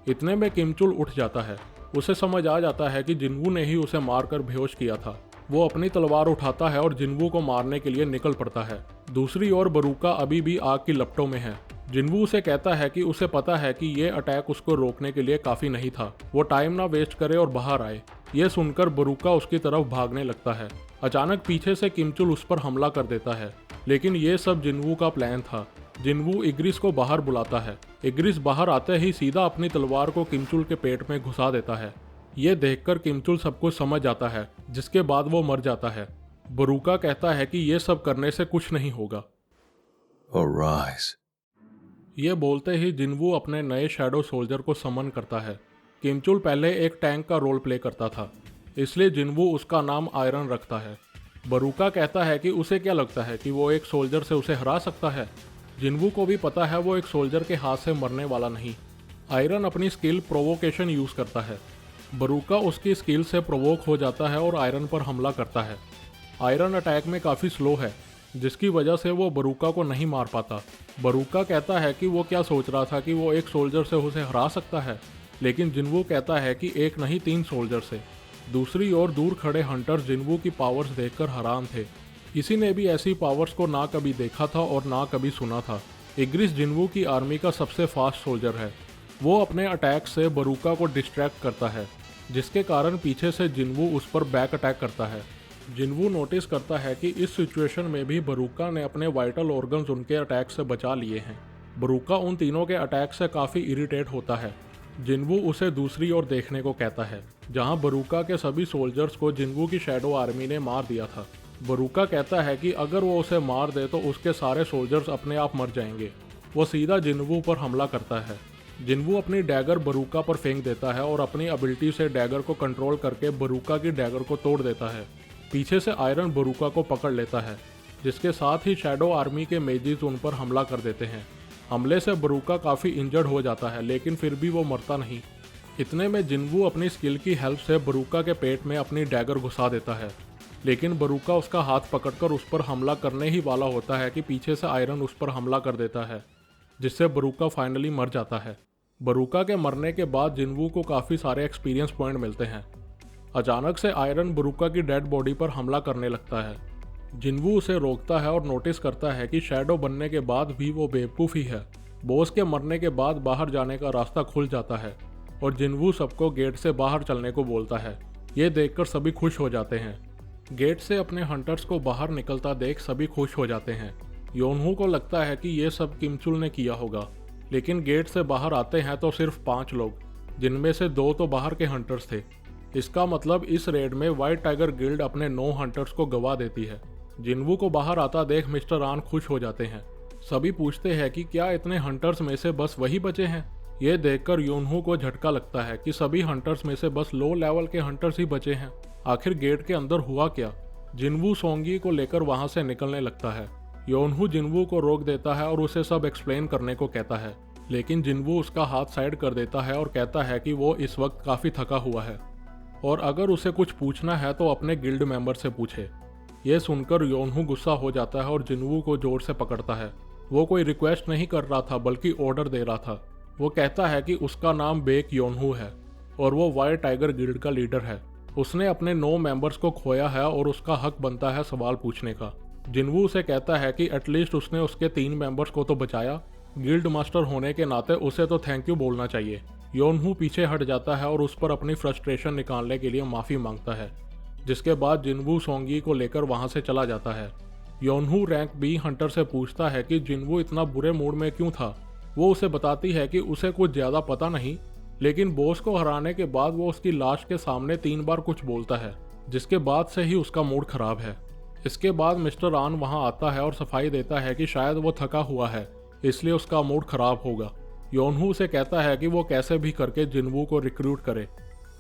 इतने में किमचुल उठ जाता है। उसे समझ आ जाता है कि जिनवू ने ही उसे मारकर बेहोश किया था। वो अपनी तलवार उठाता है और जिनवू को मारने के लिए निकल पड़ता है। दूसरी ओर बरूका अभी भी आग की लपटों में है। जिनवू उसे कहता है कि उसे पता है कि ये अटैक उसको रोकने के लिए काफ़ी नहीं था, वो टाइम ना वेस्ट करे और बाहर आए। ये सुनकर बरूका उसकी तरफ भागने लगता है। अचानक पीछे से किमचुल उस पर हमला कर देता है, लेकिन ये सब जिनवू का प्लान था। जिनवू इग्रिस को बाहर बुलाता है। इग्रिस बाहर आते ही सीधा अपनी तलवार को किमचुल के पेट में घुसा देता है। ये देखकर किमचुल सब कुछ समझ जाता है, जिसके बाद वो मर जाता है। बरूका कहता है कि ये सब करने से कुछ नहीं होगा। Arise. ये बोलते ही जिनवू अपने नए शैडो सोल्जर को समन करता है। किमचुल पहले एक टैंक का रोल प्ले करता था, इसलिए जिनवू उसका नाम आयरन रखता है। बरूका कहता है कि उसे क्या लगता है कि वो एक सोल्जर से उसे हरा सकता है। जिनवू को भी पता है वो एक सोल्जर के हाथ से मरने वाला नहीं। आयरन अपनी स्किल प्रोवोकेशन यूज करता है। बरूका उसकी स्किल से प्रोवोक हो जाता है और आयरन पर हमला करता है। आयरन अटैक में काफ़ी स्लो है, जिसकी वजह से वो बरूका को नहीं मार पाता। बरूका कहता है कि वो क्या सोच रहा था कि वो एक सोल्जर से उसे हरा सकता है, लेकिन जिनवू कहता है कि एक नहीं 3 सोल्जर से। दूसरी ओर दूर खड़े हंटर्स जिनवू की पावर्स देखकर हैरान थे। किसी ने भी ऐसी पावर्स को ना कभी देखा था और ना कभी सुना था। इग्रिस जिनवू की आर्मी का सबसे फास्ट सोल्जर है। वो अपने अटैक से बरूका को डिस्ट्रैक्ट करता है, जिसके कारण पीछे से जिनवू उस पर बैक अटैक करता है। जिनवू नोटिस करता है कि इस सिचुएशन में भी बरूका ने अपने वाइटल ऑर्गन्स उनके अटैक से बचा लिए हैं। बरूका उन तीनों के अटैक से काफ़ी इरिटेट होता है। जिनवू उसे दूसरी ओर देखने को कहता है, जहां बरूका के सभी सोल्जर्स को जिनवू की शैडो आर्मी ने मार दिया था। बरूका कहता है कि अगर वो उसे मार दे तो उसके सारे सोल्जर्स अपने आप मर जाएंगे। वो सीधा जिनवू पर हमला करता है। जिनवू अपनी डैगर बरूका पर फेंक देता है और अपनी एबिलिटी से डैगर को कंट्रोल करके बरूका की डैगर को तोड़ देता है। पीछे से आयरन बरूका को पकड़ लेता है, जिसके साथ ही शैडो आर्मी के मेजिस उन पर हमला कर देते हैं। हमले से बरूका काफ़ी इंजर्ड हो जाता है, लेकिन फिर भी वो मरता नहीं। इतने में जिनवू अपनी स्किल की हेल्प से बरूका के पेट में अपनी डैगर घुसा देता है, लेकिन बरूका उसका हाथ पकड़कर उस पर हमला करने ही वाला होता है कि पीछे से आयरन उस पर हमला कर देता है, जिससे बरूका फाइनली मर जाता है। बरूका के मरने के बाद जिनवू को काफ़ी सारे एक्सपीरियंस पॉइंट मिलते हैं। अचानक से आयरन बरूका की डेड बॉडी पर हमला करने लगता है। जिनवू उसे रोकता है और नोटिस करता है कि शैडो बनने के बाद भी वो बेवकूफ़ ही है। बॉस के मरने के बाद बाहर जाने का रास्ता खुल जाता है और जिनवू सबको गेट से बाहर चलने को बोलता है। ये देखकर सभी खुश हो जाते हैं। गेट से अपने हंटर्स को बाहर निकलता देख सभी खुश हो जाते हैं। योनहू को लगता है कि ये सब किमचुल ने किया होगा, लेकिन गेट से बाहर आते हैं तो सिर्फ 5 लोग, जिनमें से 2 तो बाहर के हंटर्स थे। इसका मतलब इस रेड में व्हाइट टाइगर गिल्ड अपने 9 हंटर्स को गवा देती है। जिनवू को बाहर आता देख मिस्टर आन खुश हो जाते हैं। सभी पूछते हैं कि क्या इतने हंटर्स में से बस वही बचे हैं। ये देखकर योनहू को झटका लगता है कि सभी हंटर्स में से बस लो लेवल के हंटर्स ही बचे हैं। आखिर गेट के अंदर हुआ क्या। जिनवू सोंगी को लेकर वहां से निकलने लगता है। योनहू जिनवू को रोक देता है और उसे सब एक्सप्लेन करने को कहता है, लेकिन जिनवू उसका हाथ साइड कर देता है और कहता है कि वो इस वक्त काफ़ी थका हुआ है और अगर उसे कुछ पूछना है तो अपने गिल्ड मेंबर से पूछे। ये सुनकर योनहू गुस्सा हो जाता है और जिनवू को जोर से पकड़ता है। वो कोई रिक्वेस्ट नहीं कर रहा था, बल्कि ऑर्डर दे रहा था। वो कहता है कि उसका नाम बेक योनहू है और वो व्हाइट टाइगर गिल्ड का लीडर है। उसने अपने 9 मेंबर्स को खोया है और उसका हक बनता है सवाल पूछने का। जिनवू उसे कहता है कि एटलीस्ट उसने उसके 3 मेंबर्स को तो बचाया। गिल्ड मास्टर होने के नाते उसे तो थैंक यू बोलना चाहिए। योनहू पीछे हट जाता है और उस पर अपनी फ्रस्ट्रेशन निकालने के लिए माफ़ी मांगता है, जिसके बाद जिनवू सोंगी को लेकर वहां से चला जाता है। योनहू रैंक बी हंटर से पूछता है कि जिनवू इतना बुरे मूड में क्यों था। वो उसे बताती है कि उसे कुछ ज़्यादा पता नहीं, लेकिन बॉस को हराने के बाद वो उसकी लाश के सामने 3 बार कुछ बोलता है, जिसके बाद से ही उसका मूड खराब है। इसके बाद मिस्टर आन वहां आता है और सफाई देता है कि शायद वो थका हुआ है, इसलिए उसका मूड खराब होगा। योनहू से कहता है कि वो कैसे भी करके जिनवू को रिक्रूट करे,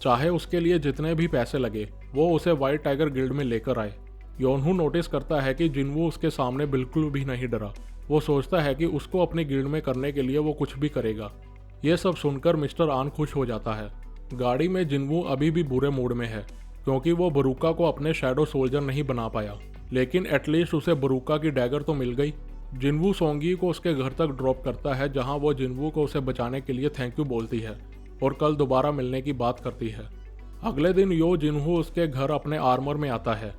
चाहे उसके लिए जितने भी पैसे लगे, वो उसे व्हाइट टाइगर गिल्ड में लेकर आए। योनहू नोटिस करता है कि जिनवू उसके सामने बिल्कुल भी नहीं डरा। वो सोचता है कि उसको अपनी गिल्ड में करने के लिए वो कुछ भी करेगा। ये सब सुनकर मिस्टर आन खुश हो जाता है। गाड़ी में जिनवू अभी भी बुरे मूड में है, क्योंकि वो बरूका को अपने शैडो सोल्जर नहीं बना पाया, लेकिन एटलीस्ट उसे बरूका की डैगर तो मिल गई। जिनवू सोंगी को उसके घर तक ड्रॉप करता है, जहां वो जिनवू को उसे बचाने के लिए थैंक यू बोलती है और कल दोबारा मिलने की बात करती है। अगले दिन यो जिनवू उसके घर अपने आर्मर में आता है।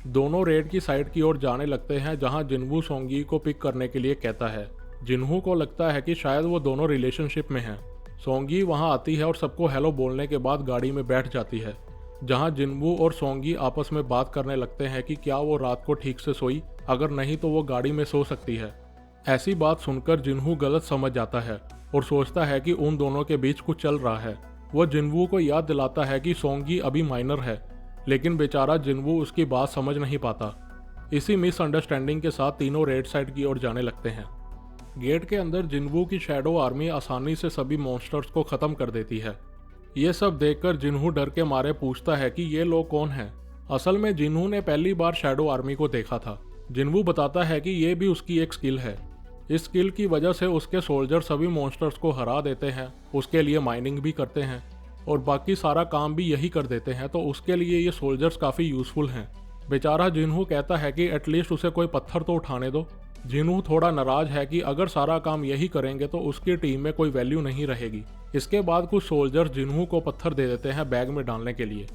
दोनों रेड की साइड की ओर जाने लगते हैं, जहां जिनवू सोंगी को पिक करने के लिए कहता है। जिन्हू को लगता है कि शायद वो दोनों रिलेशनशिप में हैं। सोंगी वहां आती है और सबको हेलो बोलने के बाद गाड़ी में बैठ जाती है, जहां जिन्हू और सोंगी आपस में बात करने लगते हैं कि क्या वो रात को ठीक से सोई, अगर नहीं तो वो गाड़ी में सो सकती है। ऐसी बात सुनकर जिन्हू गलत समझ जाता है और सोचता है कि उन दोनों के बीच कुछ चल रहा है। वो जिन्हू को याद दिलाता है कि सोंगी अभी माइनर है, लेकिन बेचारा जिन्हू उसकी बात समझ नहीं पाता। इसी मिसअंडरस्टैंडिंग के साथ तीनों रेड साइड की ओर जाने लगते हैं। गेट के अंदर जिन्हू की शैडो आर्मी आसानी से सभी मॉन्स्टर्स को खत्म कर देती है। ये सब देखकर जिन्हू डर के मारे पूछता है कि ये लोग कौन हैं। असल में जिन्हू ने पहली बार शैडो आर्मी को देखा था। जिन्हू बताता है कि ये भी उसकी एक स्किल है। इस स्किल की वजह से उसके सोल्जर सभी मॉन्स्टर्स को हरा देते हैं, उसके लिए माइनिंग भी करते हैं और बाकी सारा काम भी यही कर देते हैं, तो उसके लिए ये सोल्जर्स काफ़ी यूजफुल हैं। बेचारा जिन्हू कहता है कि एटलीस्ट उसे कोई पत्थर तो उठाने दो। जिन्हू थोड़ा नाराज है कि अगर सारा काम यही करेंगे तो उसकी टीम में कोई वैल्यू नहीं रहेगी। इसके बाद कुछ सोल्जर्स जिन्हू को पत्थर दे देते हैं बैग में डालने के लिए।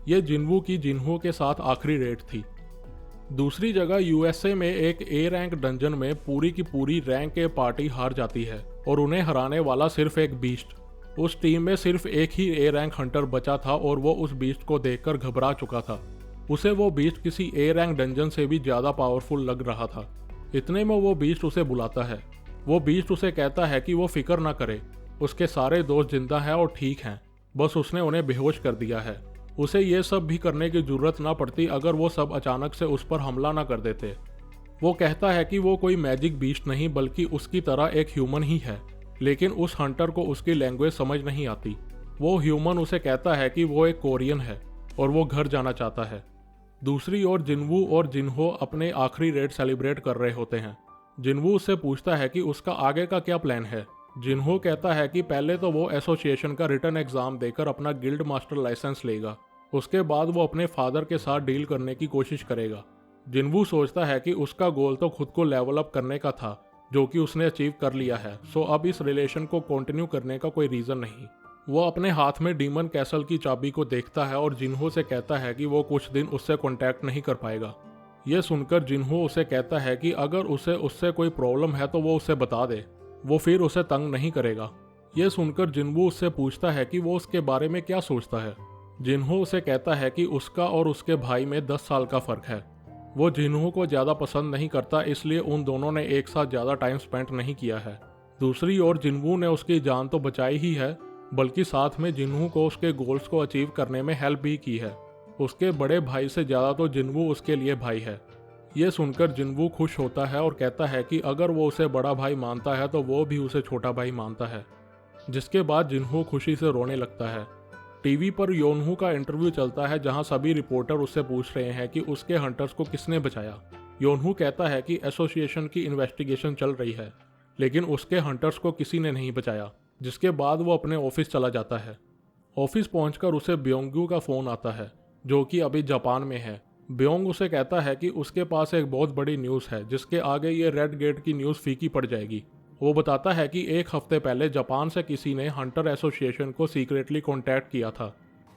ये जिन्हू के साथ आखिरी रेड थी। दूसरी जगह यूएसए में एक ए रैंक डंजन में पूरी की पूरी रैंक ए पार्टी हार जाती है और उन्हें हराने वाला सिर्फ एक बीस्ट। उस टीम में सिर्फ एक ही ए रैंक हंटर बचा था और वो उस बीस्ट को देखकर घबरा चुका था। उसे वो बीस्ट किसी ए रैंक डंजन से भी ज़्यादा पावरफुल लग रहा था। इतने में वो बीस्ट उसे बुलाता है। वो बीस्ट उसे कहता है कि वो फिक्र ना करे, उसके सारे दोस्त जिंदा हैं और ठीक हैं, बस उसने उन्हें बेहोश कर दिया है। उसे ये सब भी करने की जरूरत ना पड़ती अगर वो सब अचानक से उस पर हमला ना कर देते। वो कहता है कि वो कोई मैजिक बीस्ट नहीं बल्कि उसकी तरह एक ह्यूमन ही है, लेकिन उस हंटर को उसकी लैंग्वेज समझ नहीं आती। वो ह्यूमन उसे कहता है कि वो एक कोरियन है और वो घर जाना चाहता है। दूसरी ओर जिन्हू और जिन्हो अपने आखिरी रेड सेलिब्रेट कर रहे होते हैं। जिन्हू उससे पूछता है कि उसका आगे का क्या प्लान है। जिन्हो कहता है कि पहले तो वो एसोसिएशन का रिटर्न एग्जाम देकर अपना गिल्ड मास्टर लाइसेंस लेगा, उसके बाद वो अपने फादर के साथ डील करने की कोशिश करेगा। जिन्हू सोचता है कि उसका गोल तो खुद को लेवल अप करने का था, जो कि उसने अचीव कर लिया है, सो अब इस रिलेशन को कंटिन्यू करने का कोई रीज़न नहीं। वो अपने हाथ में डीमन कैसल की चाबी को देखता है और जिन्हो से कहता है कि वो कुछ दिन उससे कांटेक्ट नहीं कर पाएगा। ये सुनकर जिन्हो उसे कहता है कि अगर उसे उससे कोई प्रॉब्लम है तो वो उसे बता दे, वो फिर उसे तंग नहीं करेगा। ये सुनकर जिन्हो उससे पूछता है कि वो उसके बारे में क्या सोचता है। जिन्हो उसे कहता है कि उसका और उसके भाई में 10 साल का फ़र्क है। वो जिन्हो को ज़्यादा पसंद नहीं करता, इसलिए उन दोनों ने एक साथ ज़्यादा टाइम स्पेंड नहीं किया है। दूसरी ओर जिन्हो ने उसकी जान तो बचाई ही है, बल्कि साथ में जिन्हू को उसके गोल्स को अचीव करने में हेल्प भी की है। उसके बड़े भाई से ज़्यादा तो जिन्हू उसके लिए भाई है। ये सुनकर जिन्हू खुश होता है और कहता है कि अगर वो उसे बड़ा भाई मानता है तो वो भी उसे छोटा भाई मानता है। जिसके बाद जिन्हू खुशी से रोने लगता है। टीवी पर योनहू का इंटरव्यू चलता है, जहां सभी रिपोर्टर उससे पूछ रहे हैं कि उसके हंटर्स को किसने बचाया। योनहू कहता है कि एसोसिएशन की इन्वेस्टिगेशन चल रही है, लेकिन उसके हंटर्स को किसी ने नहीं बचाया। जिसके बाद वो अपने ऑफिस चला जाता है। ऑफिस पहुंचकर उसे ब्योंगू का फ़ोन आता है, जो कि अभी जापान में है। ब्योंग उसे कहता है कि उसके पास एक बहुत बड़ी न्यूज़ है, जिसके आगे ये रेड गेट की न्यूज़ फीकी पड़ जाएगी। वो बताता है कि एक हफ्ते पहले जापान से किसी ने हंटर एसोसिएशन को सीक्रेटली कॉन्टैक्ट किया था,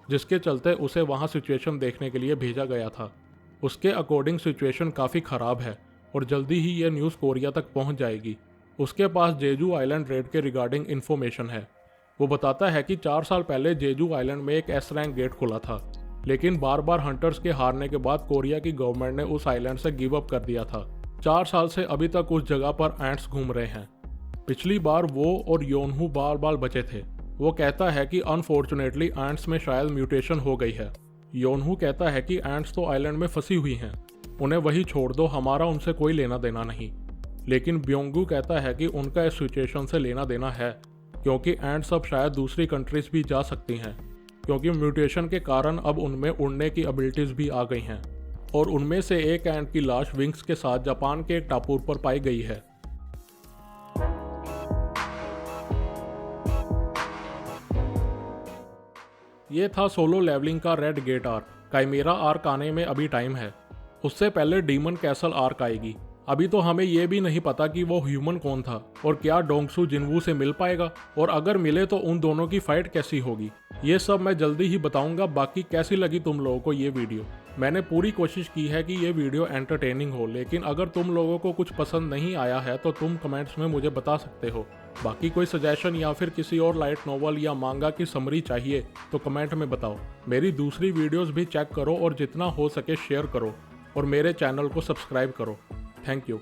जिसके चलते उसे वहाँ सिचुएशन देखने के लिए भेजा गया था। उसके अकॉर्डिंग सिचुएशन काफ़ी ख़राब है और जल्दी ही यह न्यूज़ कोरिया तक पहुँच जाएगी। उसके पास जेजू आइलैंड रेड के रिगार्डिंग इन्फॉर्मेशन है। वो बताता है कि 4 साल पहले जेजू आइलैंड में एक एस रैंक गेट खुला था, लेकिन बार बार हंटर्स के हारने के बाद कोरिया की गवर्नमेंट ने उस आइलैंड से गिव अप कर दिया था। 4 साल से अभी तक उस जगह पर एंट्स घूम रहे हैं। पिछली बार वो और योनहू बार बार बचे थे। वो कहता है कि अनफॉर्चुनेटली एंट्स में शायद म्यूटेशन हो गई है। योनहू कहता है कि एंट्स तो आइलैंड में फंसी हुई हैं, उन्हें वही छोड़ दो, हमारा उनसे कोई लेना देना नहीं। लेकिन ब्योंगू कहता है कि उनका इस सिचुएशन से लेना देना है, क्योंकि एंट्स अब शायद दूसरी कंट्रीज भी जा सकती हैं, क्योंकि म्यूटेशन के कारण अब उनमें उड़ने की एबिलिटीज़ भी आ गई हैं और उनमें से एक एंट की लाश विंग्स के साथ जापान के एक टापू पर पाई गई है। ये था सोलो लेवलिंग का red gate arc. Chimera arc आने में अभी टाइम है, उससे पहले डीमन कैसल आर्क आएगी। अभी तो हमें ये भी नहीं पता कि वो ह्यूमन कौन था और क्या डोंगसू जिन्वू से मिल पाएगा, और अगर मिले तो उन दोनों की फाइट कैसी होगी। ये सब मैं जल्दी ही बताऊंगा। बाकी कैसी लगी तुम लोगों को ये वीडियो? मैंने पूरी कोशिश की है कि ये वीडियो एंटरटेनिंग हो, लेकिन अगर तुम लोगों को कुछ पसंद नहीं आया है तो तुम कमेंट्स में मुझे बता सकते हो। बाकी कोई सजेशन या फिर किसी और लाइट नॉवल या मांगा की समरी चाहिए तो कमेंट में बताओ। मेरी दूसरी वीडियोस भी चेक करो और जितना हो सके शेयर करो और मेरे चैनल को सब्सक्राइब करो। Thank you.